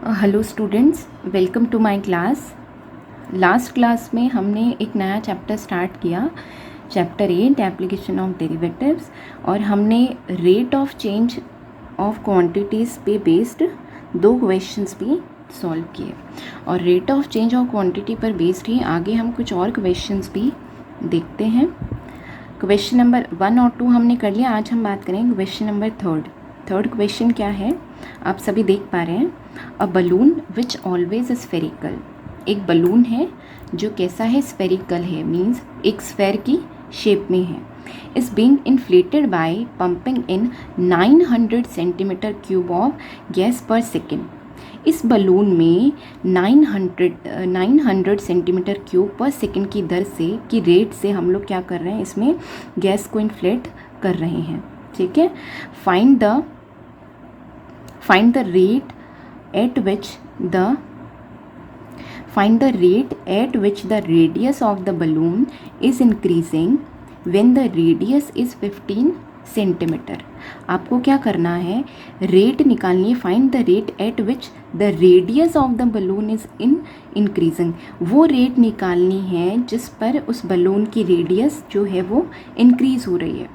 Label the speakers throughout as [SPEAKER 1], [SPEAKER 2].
[SPEAKER 1] Hello students, welcome to my class. Last class में हमने एक नया चैप्टर स्टार्ट किया, चैप्टर 8 एप्लीकेशन ऑफ डेरिवेटिव्स, और हमने rate of change of quantities पे बेस्ड 2 क्वेश्चंस भी सॉल्व किए। और rate of change of quantity पर बेस्ड ही आगे हम कुछ और क्वेश्चंस भी देखते हैं। क्वेश्चन नंबर 1 और 2 हमने कर लिया। आज हम बात करेंगे क्वेश्चन नंबर थर्ड क्वेश्चन क्या है, आप सभी देख पा रहे हैं। A balloon which always spherical, एक बलून है जो कैसा है, स्फेरिकल है, मीन्स एक स्फेयर की शेप में है। Is being inflated by pumping in 900 centimetre cube of gas per second. इस बलून में 900 सेंटीमीटर क्यूब पर सेकेंड की दर से, की रेट से हम लोग क्या कर रहे हैं, इसमें गैस को इन्फ्लेट कर रहे हैं। ठीक है, find the rate at which the radius of the balloon is increasing when the radius is 15 centimetre. आपको क्या करना है, रेट निकालनी है। Find the rate at which the radius of the balloon is increasing, वो रेट निकालनी है जिस पर उस बलून की रेडियस जो है वो इंक्रीज़ हो रही है।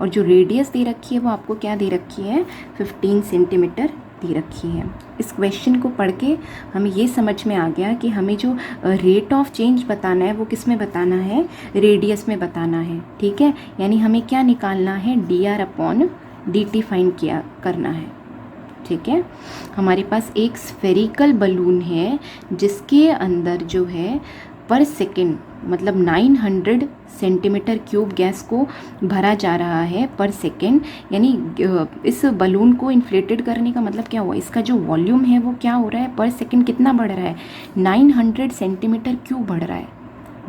[SPEAKER 1] और जो रेडियस दे रखी है वो आपको क्या दे रखी है, 15 सेंटीमीटर दे रखी है। इस क्वेश्चन को पढ़ के हमें ये समझ में आ गया कि हमें जो रेट ऑफ चेंज बताना है वो किस में बताना है, रेडियस में बताना है। ठीक है, यानी हमें क्या निकालना है, dr/dt फाइंड करना है। ठीक है, हमारे पास एक स्फेरिकल बलून है जिसके अंदर जो है पर सेकेंड मतलब 900 सेंटीमीटर क्यूब गैस को भरा जा रहा है पर सेकेंड। यानी इस बलून को इन्फ्लेटेड करने का मतलब क्या हुआ, इसका जो वॉल्यूम है वो क्या हो रहा है, पर सेकेंड कितना बढ़ रहा है, 900 सेंटीमीटर क्यूब बढ़ रहा है।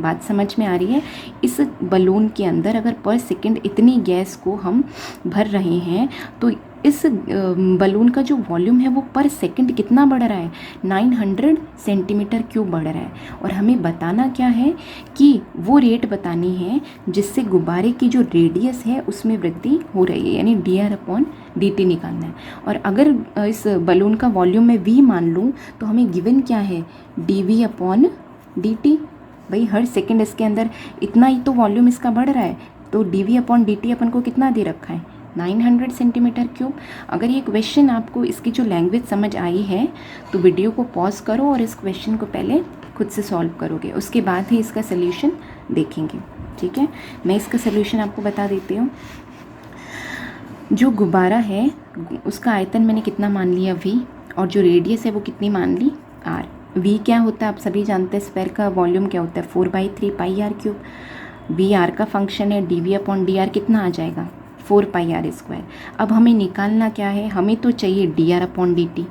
[SPEAKER 1] बात समझ में आ रही है। इस बलून के अंदर अगर पर सेकेंड इतनी गैस को हम भर रहे हैं तो इस बलून का जो वॉल्यूम है वो पर सेकंड कितना बढ़ रहा है, 900 सेंटीमीटर क्यूब बढ़ रहा है। और हमें बताना क्या है कि वो रेट बतानी है जिससे गुब्बारे की जो रेडियस है उसमें वृद्धि हो रही है, यानी dr/dt निकालना है। और अगर इस बलून का वॉल्यूम में v मान लूँ तो हमें गिवन क्या है, dv/dt। भाई हर सेकंड इसके अंदर इतना ही तो वॉल्यूम इसका बढ़ रहा है, तो dv/dt अपन को कितना दे रखा है, 900 सेंटीमीटर क्यूब। अगर ये क्वेश्चन आपको इसकी जो लैंग्वेज समझ आई है तो वीडियो को पॉज करो और इस क्वेश्चन को पहले खुद से सॉल्व करोगे, उसके बाद ही इसका सल्यूशन देखेंगे। ठीक है, मैं इसका सल्यूशन आपको बता देती हूँ। जो गुब्बारा है उसका आयतन मैंने कितना मान लिया, v, और जो रेडियस है वो कितनी मान ली, r। v क्या होता है आप सभी जानते हैं, स्फेयर का वॉल्यूम क्या होता है, 4/3 πr3। v r का फंक्शन है, dv/dr कितना आ जाएगा, 4πr²। अब हमें निकालना क्या है, हमें तो चाहिए dr/dt।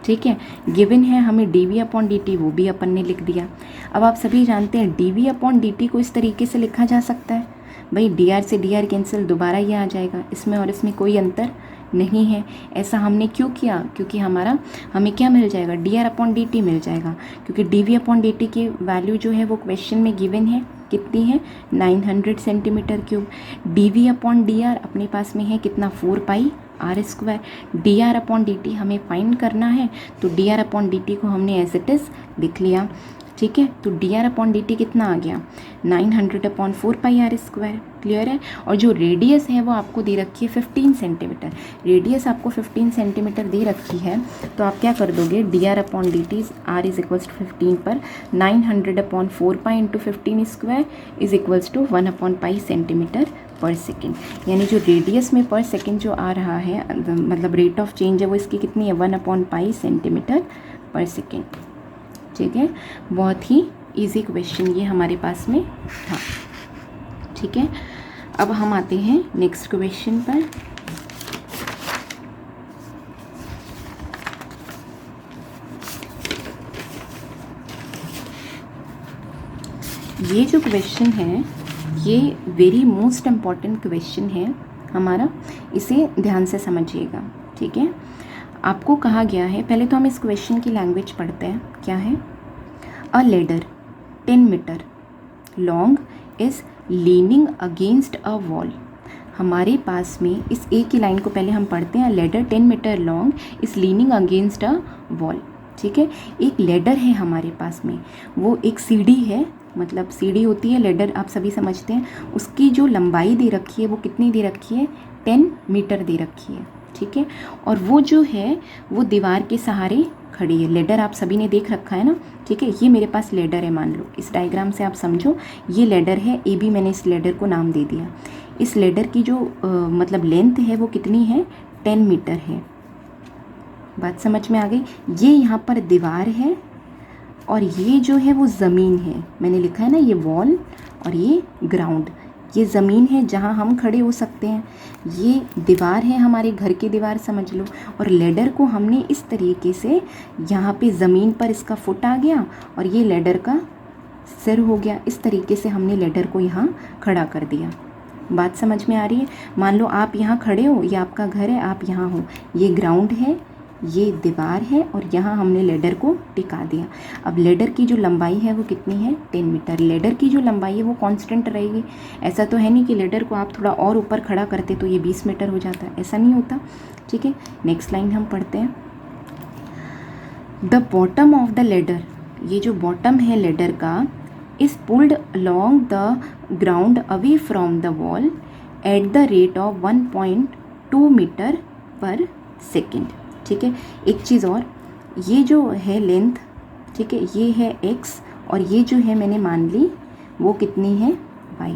[SPEAKER 1] ठीक है, गिवन है हमें dv/dt, वो भी अपन ने लिख दिया। अब आप सभी जानते हैं dv/dt को इस तरीके से लिखा जा सकता है, भाई dr से dr कैंसिल, दोबारा ये आ जाएगा, इसमें और इसमें कोई अंतर नहीं है। ऐसा हमने क्यों किया, क्योंकि हमें क्या मिल जाएगा, dr/dt मिल जाएगा, क्योंकि dv/dt की वैल्यू जो है वो क्वेश्चन में गिवन है, कितनी है, 900 सेंटीमीटर क्यूब। dv/dr अपने पास में है कितना, 4πr²। dr/dt हमें फाइंड करना है, तो dr/dt को हमने एज इट इज़ लिख लिया। ठीक है, तो dr/dt कितना आ गया, 900/4πr²। क्लियर है। और जो रेडियस है वो आपको दे रखी है 15 सेंटीमीटर, रेडियस आपको 15 सेंटीमीटर दे रखी है, तो आप क्या कर दोगे, dr/dt r is equals to 15 पर 900/4π into 15² is equals to 1/π centimetre per second. यानी जो रेडियस में पर सेकेंड जो आ रहा है, मतलब रेट ऑफ चेंज है वो इसकी कितनी है, 1/π सेंटीमीटर पर सेकेंड। ठीक है, बहुत ही इजी क्वेश्चन ये हमारे पास में था। ठीक है, अब हम आते हैं नेक्स्ट क्वेश्चन पर। ये जो क्वेश्चन है ये वेरी मोस्ट इम्पॉर्टेंट क्वेश्चन है हमारा, इसे ध्यान से समझिएगा। ठीक है, आपको कहा गया है, पहले तो हम इस क्वेश्चन की लैंग्वेज पढ़ते हैं। क्या है, a ladder 10 metre long is leaning against a wall हमारे पास में इस ए की लाइन को पहले हम पढ़ते हैं। Ladder 10 metre long is leaning against a wall. ठीक है, एक लेडर है हमारे पास में, वो एक सीढ़ी है, मतलब सीढ़ी होती है, लेडर आप सभी समझते हैं। उसकी जो लंबाई दे रखी है वो कितनी दे रखी है, 10 मीटर दे रखी है। ठीक है, और वो जो है वो दीवार के सहारे खड़ी है। लेडर आप सभी ने देख रखा है ना। ठीक है, ये मेरे पास लेडर है, मान लो इस डायग्राम से आप समझो ये लेडर है, ए बी मैंने इस लेडर को नाम दे दिया। इस लेडर की जो मतलब लेंथ है वो कितनी है, 10 मीटर है। बात समझ में आ गई। ये यहाँ पर दीवार है और ये जो है वो ज़मीन है, मैंने लिखा है ना ये वॉल और ये ग्राउंड। ये ज़मीन है जहाँ हम खड़े हो सकते हैं, ये दीवार है हमारे घर की दीवार समझ लो। और लेडर को हमने इस तरीके से यहाँ पे ज़मीन पर इसका फुट आ गया और ये लेडर का सिर हो गया। इस तरीके से हमने लेडर को यहाँ खड़ा कर दिया। बात समझ में आ रही है। मान लो आप यहाँ खड़े हो, ये आपका घर है, आप यहाँ हो, ये ग्राउंड है, ये दीवार है और यहाँ हमने लेडर को टिका दिया। अब लेडर की जो लंबाई है वो कितनी है, 10 मीटर। लेडर की जो लंबाई है वो कांस्टेंट रहेगी। ऐसा तो है नहीं कि लेडर को आप थोड़ा और ऊपर खड़ा करते तो ये 20 मीटर हो जाता, ऐसा नहीं होता। ठीक है, नेक्स्ट लाइन हम पढ़ते हैं। The bottom of the ladder, ये जो बॉटम है लेडर का, is pulled along the ground away from the wall at the rate of 1.2 metre per second. ठीक है, एक चीज़ और, ये जो है लेंथ, ठीक है, ये है x और ये जो है मैंने मान ली वो कितनी है, y।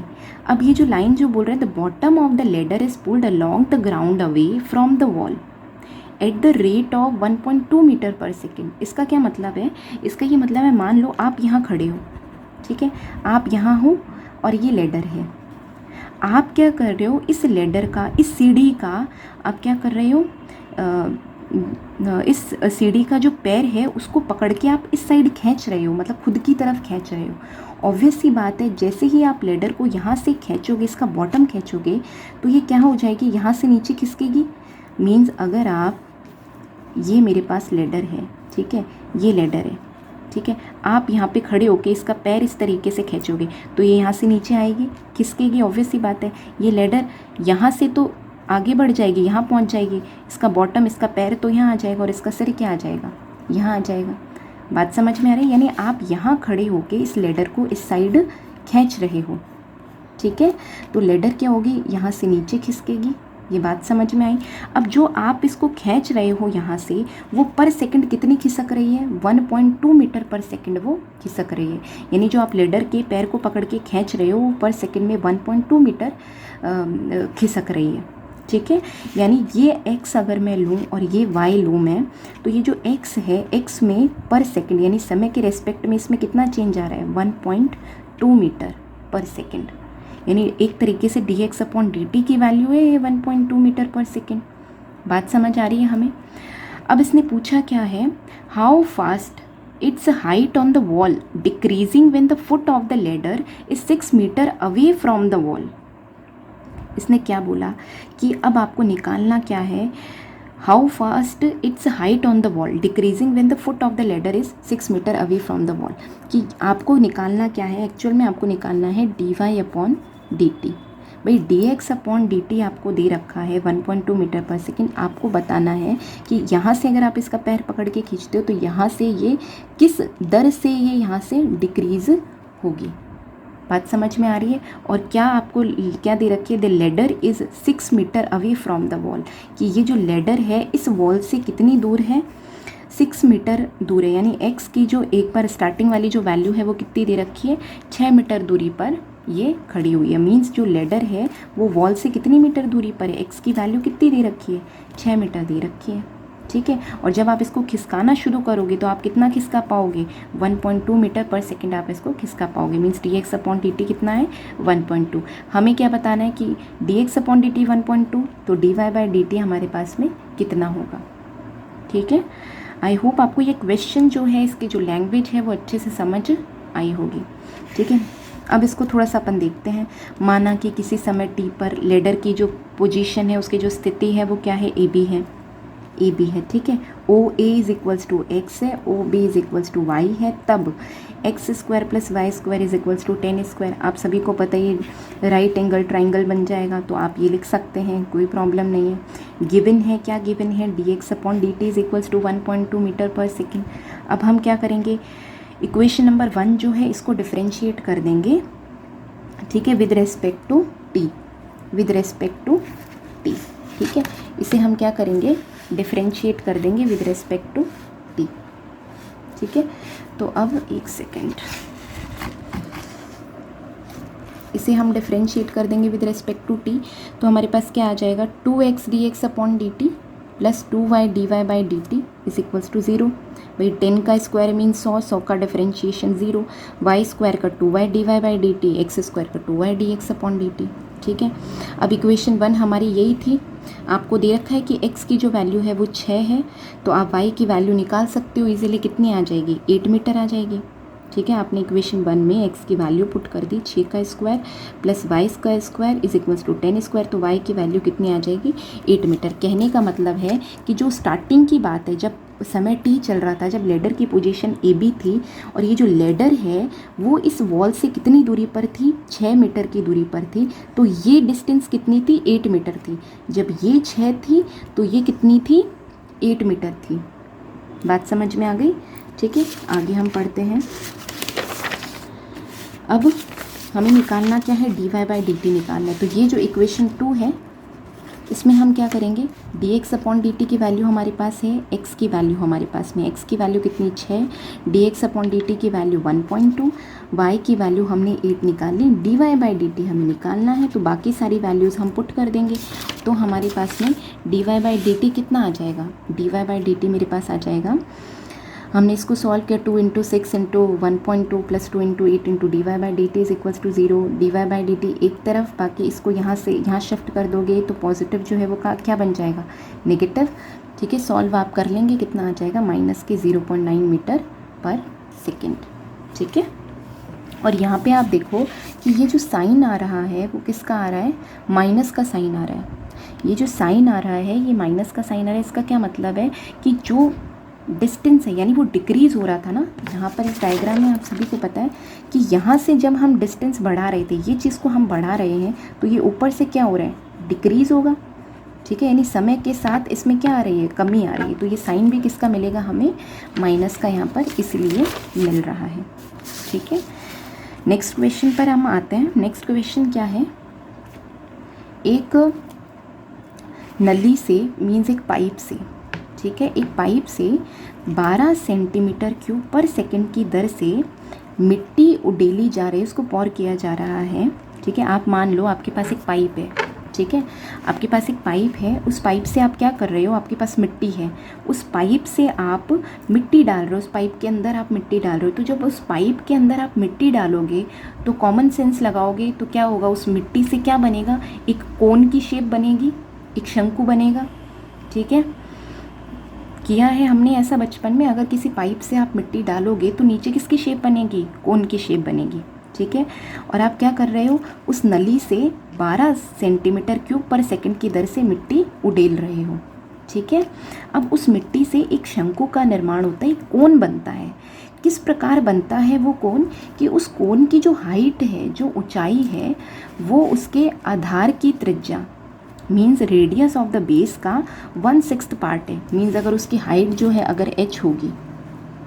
[SPEAKER 1] अब ये जो लाइन जो बोल रहा है, the bottom of the ladder is pulled along the ground away from the wall at the rate of 1.2 metre per second. इसका क्या मतलब है, इसका ये मतलब है, मान लो आप यहाँ खड़े हो, ठीक है, आप यहाँ हो और ये लेडर है। आप क्या कर रहे हो, इस लेडर का, इस सीढ़ी का आप क्या कर रहे हो, इस सीढ़ी का जो पैर है उसको पकड़ के आप इस साइड खींच रहे हो, मतलब खुद की तरफ खींच रहे हो। ऑब्वियस सी बात है, जैसे ही आप लेडर को यहाँ से खींचोगे, इसका बॉटम खींचोगे, तो ये क्या हो जाएगी, यहाँ से नीचे खिसकेगी। मीन्स अगर आप, ये मेरे पास लेडर है, ठीक है, ये लेडर है, ठीक है, आप यहाँ पे खड़े होके इसका पैर इस तरीके से खींचोगे तो ये यहाँ से नीचे आएगी, खिसकेगी। ऑब्वियस सी बात है, ये लेडर यहाँ से तो आगे बढ़ जाएगी, यहाँ पहुँच जाएगी, इसका बॉटम, इसका पैर तो यहाँ आ जाएगा और इसका सिर क्या आ जाएगा, यहाँ आ जाएगा। बात समझ में आ रही है। यानी आप यहाँ खड़े होके इस लेडर को इस साइड खींच रहे हो, ठीक है, तो लेडर क्या होगी, यहाँ से नीचे खिसकेगी। ये बात समझ में आई। अब जो आप इसको खींच रहे हो यहाँ से, वो पर सेकंड कितनी खिसक रही है, 1.2 मीटर पर सेकंड वो खिसक रही है। यानी जो आप लेडर के पैर को पकड़ के खींच रहे हो, वो पर सेकंड में 1.2 मीटर खिसक रही है। ठीक है, यानी ये x अगर मैं लूँ और ये y लूँ मैं, तो ये जो x है, x में पर सेकंड यानी समय के रेस्पेक्ट में इसमें कितना चेंज आ रहा है, 1.2 मीटर पर सेकंड। यानी एक तरीके से dx/dt की वैल्यू है ये 1.2 मीटर पर सेकंड। बात समझ आ रही है हमें। अब इसने पूछा क्या है, how fast its height on the wall decreasing when the foot of the ladder is 6 metre away from the wall. इसने क्या बोला कि अब आपको निकालना क्या है, how fast its height on the wall decreasing when the foot of the ladder is 6 metre away from the wall. कि आपको निकालना क्या है, एक्चुअल में आपको निकालना है dy/dt। भाई dx/dt आपको दे रखा है 1.2 मीटर पर सेकेंड। आपको बताना है कि यहाँ से अगर आप इसका पैर पकड़ के खींचते हो तो यहाँ से ये किस दर से ये यहाँ से डिक्रीज़ होगी। बात समझ में आ रही है। और क्या आपको क्या दे रखी है, the ladder is 6 metre away from the wall, कि ये जो लेडर है इस वॉल से कितनी दूर है, 6 मीटर दूर है। यानी x की जो एक बार स्टार्टिंग वाली जो वैल्यू है वो कितनी दे रखी है, 6 मीटर दूरी पर ये खड़ी हुई है। मीन्स जो लेडर है वो वॉल से कितनी मीटर दूरी पर है, x की वैल्यू कितनी दे रखी है, 6 मीटर दे रखी है। ठीक है, और जब आप इसको खिसकाना शुरू करोगे तो आप कितना खिसका पाओगे, 1.2 मीटर पर सेकंड आप इसको खिसका पाओगे। मीन्स dx/dt कितना है, 1.2। हमें क्या बताना है कि dx/dt 1.2, तो dy/dt हमारे पास में कितना होगा। ठीक है, आई होप आपको ये क्वेश्चन जो है, इसकी जो लैंग्वेज है वो अच्छे से समझ आई होगी। ठीक है, अब इसको थोड़ा सा अपन देखते हैं। माना कि किसी समय t पर लेडर की जो पोजीशन है, उसकी जो स्थिति है वो क्या है, AB है। ए बी है, ठीक है। O A is equals to x है, O B is equals to y है, तब x square plus y square is equals to 10 square. आप सभी को पता है ये राइट एंगल ट्राइंगल बन जाएगा, तो आप ये लिख सकते हैं, कोई प्रॉब्लम नहीं है। गिवन है, क्या गिवन है, d x upon D T is equals to 1.2 metre per second. अब हम क्या करेंगे, इक्वेशन नंबर 1 जो है इसको डिफ्रेंशिएट कर देंगे, ठीक है, with respect to t, with respect to t, ठीक है। इसे हम क्या करेंगे, डिफ्रेंशिएट कर देंगे विद रेस्पेक्ट टू टी, ठीक है। तो अब एक सेकेंड, इसे हम डिफ्रेंशिएट कर देंगे विद रेस्पेक्ट टू टी, तो हमारे पास क्या आ जाएगा, 2x dx upon D t plus 2y dy by D T is equals to 0। भाई 10 का स्क्वायर मीन 100, 100 का डिफ्रेंशिएशन 0, वाई स्क्वायर का 2y dy by D T, x square का 2y dx upon D T, ठीक है। अब equation 1 हमारी यही थी, आपको दे रखा है कि x की जो वैल्यू है वो 6 है, तो आप y की वैल्यू निकाल सकते हो इजीली, कितनी आ जाएगी, 8 मीटर आ जाएगी, ठीक है। आपने इक्वेशन 1 में x की वैल्यू पुट कर दी, 6 का स्क्वायर प्लस वाई का square is equals to 10 square, तो y की वैल्यू कितनी आ जाएगी, 8 मीटर। कहने का मतलब है कि जो स्टार्टिंग की बात है, जब समय t चल रहा था, जब लेडर की पोजीशन ए बी थी, और ये जो लेडर है वो इस वॉल से कितनी दूरी पर थी, 6 मीटर की दूरी पर थी, तो ये डिस्टेंस कितनी थी, 8 मीटर थी। जब ये 6 थी तो ये कितनी थी, 8 मीटर थी। बात समझ में आ गई, ठीक है। आगे हम पढ़ते हैं। अब हमें निकालना क्या है, d Y by D t निकालना है। तो ये जो इक्वेशन 2 है इसमें हम क्या करेंगे, D x upon D T की वैल्यू हमारे पास है, एक्स की वैल्यू हमारे पास में, एक्स की वैल्यू कितनी 6, D x upon D T की वैल्यू 1.2, वाई की वैल्यू हमने 8 निकाल ली, D Y by D T हमें निकालना है, तो बाकी सारी वैल्यूज़ हम पुट कर देंगे। तो हमारे पास में D Y by D T कितना आ जाएगा, D Y by D T मेरे पास आ जाएगा, हमने इसको सॉल्व किया, 2 into 6 into 1.2 plus 2 into 8 into D Y by D T is equals to 0। D Y by D T एक तरफ, बाकी इसको यहाँ से यहाँ शिफ्ट कर दोगे तो पॉजिटिव जो है वो क्या बन जाएगा, नेगेटिव, ठीक है। सॉल्व आप कर लेंगे, कितना आ जाएगा, माइनस के 0.9 मीटर पर सेकेंड, ठीक है। और यहाँ पे आप देखो कि ये जो साइन आ रहा है वो किसका आ रहा है, माइनस का साइन आ रहा है। ये जो साइन आ रहा है ये माइनस का साइन आ रहा है, इसका क्या मतलब है कि जो डिस्टेंस है यानी वो डिक्रीज़ हो रहा था ना, यहाँ पर इस डायग्राम में आप सभी को पता है कि यहाँ से जब हम डिस्टेंस बढ़ा रहे थे, ये चीज़ को हम बढ़ा रहे हैं, तो ये ऊपर से क्या हो रहा है, डिक्रीज़ होगा, ठीक है। यानी समय के साथ इसमें क्या आ रही है, कमी आ रही है, तो ये साइन भी किसका मिलेगा हमें, माइनस का यहाँ पर इसलिए मिल रहा है, ठीक है। नेक्स्ट क्वेश्चन पर हम आते हैं। नेक्स्ट क्वेश्चन क्या है, एक नली से मीन्स एक पाइप से, ठीक है, एक पाइप से 12 सेंटीमीटर क्यूब पर सेकंड की दर से मिट्टी उडेली जा रही है, उसको पौर किया जा रहा है, ठीक है। आप मान लो आपके पास एक पाइप है, ठीक है, आपके पास एक पाइप है, उस पाइप से आप क्या कर रहे हो, आपके पास मिट्टी है, उस पाइप से आप मिट्टी डाल रहे हो, उस पाइप के अंदर आप मिट्टी डाल रहे हो। तो जब उस पाइप के अंदर आप मिट्टी डालोगे तो कॉमन सेंस लगाओगे तो क्या होगा, उस मिट्टी से क्या बनेगा, एक कोन की शेप बनेगी, एक शंकु बनेगा, ठीक है। किया है हमने ऐसा बचपन में, अगर किसी पाइप से आप मिट्टी डालोगे तो नीचे किसकी शेप बनेगी, कोन की शेप बनेगी, ठीक है। और आप क्या कर रहे हो, उस नली से 12 सेंटीमीटर क्यूब पर सेकंड की दर से मिट्टी उडेल रहे हो, ठीक है। अब उस मिट्टी से एक शंकु का निर्माण होता है, एक कोन बनता है। किस प्रकार बनता है वो कोन, कि उस कोन की जो हाइट है, जो ऊंचाई है, वो उसके आधार की त्रिज्या means radius of the base का 1/6 पार्ट है। मीन्स अगर उसकी हाइट जो है अगर h होगी,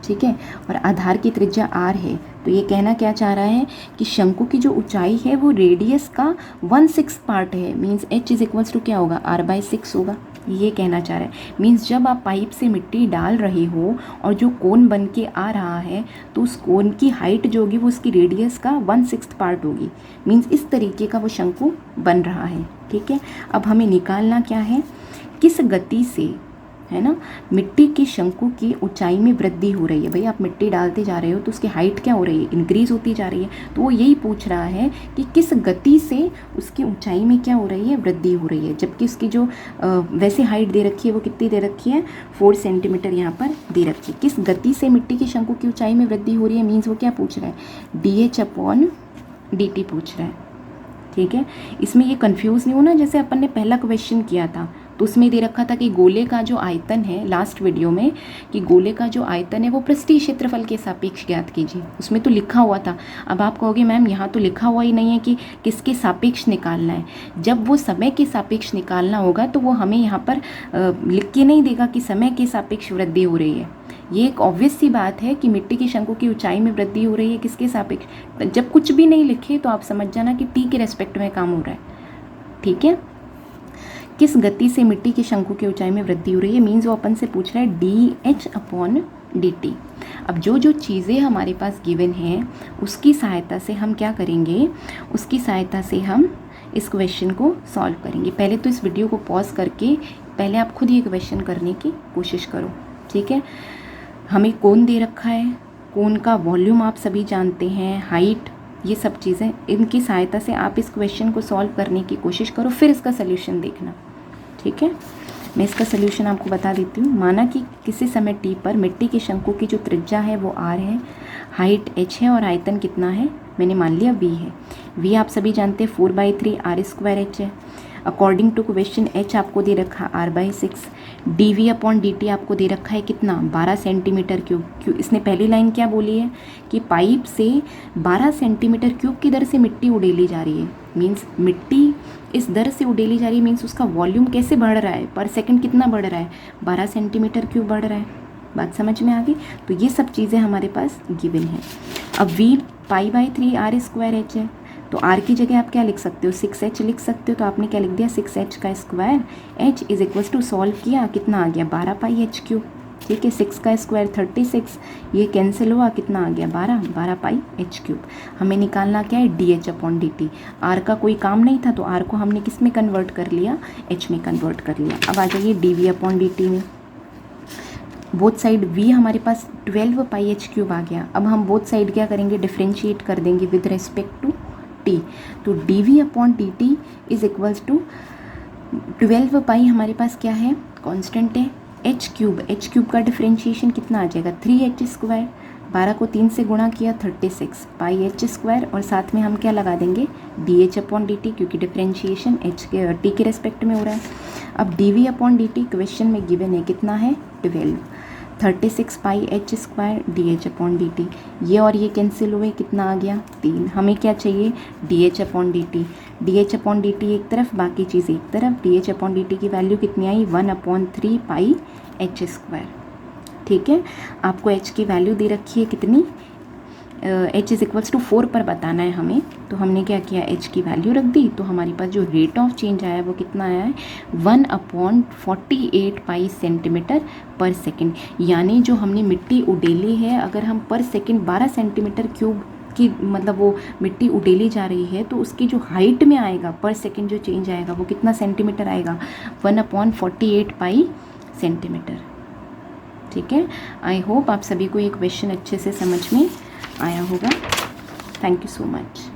[SPEAKER 1] ठीक है, और आधार की त्रिज्या r है, तो ये कहना क्या चाह रहा है कि शंकु की जो ऊंचाई है वो रेडियस का 1/6 पार्ट है। Means h is equals to क्या होगा, r/6 होगा, ये कहना चाह रहा है। मीन्स जब आप पाइप से मिट्टी डाल रहे हो और जो कोन बन के आ रहा है, तो उस कोन की हाइट जो होगी वो उसकी रेडियस का 1/6 पार्ट होगी। मीन्स इस तरीके का वो शंकु बन रहा है, ठीक है। अब हमें निकालना क्या है, किस गति से, है ना, मिट्टी की शंकु की ऊंचाई में वृद्धि हो रही है। भाई आप मिट्टी डालते जा रहे हो तो उसकी हाइट क्या हो रही है, इंक्रीज़ होती जा रही है। तो वो यही पूछ रहा है कि किस गति से उसकी ऊंचाई में क्या हो रही है, वृद्धि हो रही है। जबकि उसकी जो वैसे हाइट दे रखी है वो कितनी दे रखी है, 4 सेंटीमीटर यहाँ पर दे रखी है। किस गति से मिट्टी की शंकु की ऊंचाई में वृद्धि हो रही है, मीन्स वो क्या पूछ रहा है, DH/dt पूछ रहा है, ठीक है। इसमें ये कंफ्यूज नहीं होना, जैसे अपन ने पहला क्वेश्चन किया था तो उसमें दे रखा था कि गोले का जो आयतन है, लास्ट वीडियो में, कि गोले का जो आयतन है वो पृष्ठीय क्षेत्रफल के सापेक्ष ज्ञात कीजिए, उसमें तो लिखा हुआ था। अब आप कहोगे मैम यहाँ तो लिखा हुआ ही नहीं है कि किसके सापेक्ष निकालना है। जब वो समय के सापेक्ष निकालना होगा तो वो हमें यहाँ पर लिख के नहीं देगा कि समय के सापेक्ष वृद्धि हो रही है। ये एक ऑब्वियस सी बात है कि मिट्टी के शंकु की ऊंचाई में वृद्धि हो रही है, किसके सापेक्ष। जब कुछ भी नहीं लिखे तो आप समझ जाना कि टी के रेस्पेक्ट में काम हो रहा है, ठीक है। किस गति से मिट्टी के शंकु की ऊंचाई में वृद्धि हो रही है, मीन्स वो अपन से पूछ रहा है dH/dt। अब जो जो चीज़ें हमारे पास गिवन हैं उसकी सहायता से हम क्या करेंगे, उसकी सहायता से हम इस क्वेश्चन को सॉल्व करेंगे। पहले तो इस वीडियो को पॉज करके पहले आप खुद ये क्वेश्चन करने की कोशिश करो, ठीक है। हमें कोण दे रखा है, कोण का वॉल्यूम आप सभी जानते हैं, हाइट, ये सब चीज़ें, इनकी सहायता से आप इस क्वेश्चन को सॉल्व करने की कोशिश करो, फिर इसका सल्यूशन देखना, ठीक है। मैं इसका सल्यूशन आपको बता देती हूँ। माना कि किसी समय t पर मिट्टी के शंकु की जो त्रिज्या है वो r है, हाइट h है और आयतन कितना है, मैंने मान लिया v है। v आप सभी जानते हैं 4/3 r²h है। अकॉर्डिंग टू क्वेश्चन h आपको दे रखा r/6, dv/dt आपको दे रखा है कितना, 12 सेंटीमीटर क्यूब। क्यों, इसने पहली लाइन क्या बोली है कि पाइप से 12 सेंटीमीटर क्यूब की दर से मिट्टी उड़ेली जा रही है। मीन्स मिट्टी इस दर से उड़ेली जा रही है, मीन्स उसका वॉल्यूम कैसे बढ़ रहा है, पर सेकंड कितना बढ़ रहा है, 12 सेंटीमीटर क्यूब बढ़ रहा है। बात समझ में आ गई। तो ये सब चीज़ें हमारे पास गिवन है। अब v π/3 r² है, तो r की जगह आप क्या लिख सकते हो, 6h लिख सकते हो। तो आपने क्या लिख दिया, 6h का square, h is equals to solve किया, कितना आ गया 12πh³, ठीक है। 6 का स्क्वायर 36, ये कैंसिल हुआ, कितना आ गया 12πh³। हमें निकालना क्या है, dH/dt। r का कोई काम नहीं था तो r को हमने किस में कन्वर्ट कर लिया, h में कन्वर्ट कर लिया। अब आ जाइए dv/dt में, बोथ साइड v हमारे पास 12πh³ आ गया। अब हम बोथ साइड क्या करेंगे, डिफ्रेंशिएट कर देंगे विद रिस्पेक्ट टू t। तो dv/dt इज इक्वल्स टू 12π हमारे पास क्या है, कांस्टेंट है, h³ का डिफ्रेंशिएशन कितना आ जाएगा, 3h²। 12 को 3 से गुणा किया 36 πh², और साथ में हम क्या लगा देंगे, dH/dt, क्योंकि डिफ्रेंशिएशन t के रेस्पेक्ट में हो रहा है। अब dv/dt क्वेश्चन में गिवन है कितना है, 12, 36 πh² dH/dt। ये और ये कैंसिल हुए, कितना आ गया 3। हमें क्या चाहिए, dH/dt। dH/dt एक तरफ, बाकी चीज़ एक तरफ। dH/dt की वैल्यू कितनी आई, 1/3 πh², ठीक है। आपको h की वैल्यू दे रखी है कितनी, h इज इक्वल्स टू 4 पर बताना है हमें। तो हमने क्या किया, h की वैल्यू रख दी। तो हमारे पास जो रेट ऑफ चेंज आया है वो कितना आया है, 1/48 पाई सेंटीमीटर पर सेकेंड। यानी जो हमने मिट्टी उडेली है, अगर हम पर सेकेंड 12 सेंटीमीटर क्यूब की मतलब वो मिट्टी उडेली जा रही है, तो उसकी जो हाइट में आएगा पर सेकेंड जो चेंज आएगा वो कितना सेंटीमीटर आएगा, 1/48 पाई सेंटीमीटर, ठीक है। आई होप आप सभी को ये क्वेश्चन अच्छे से समझ में आया होगा। Thank you so much.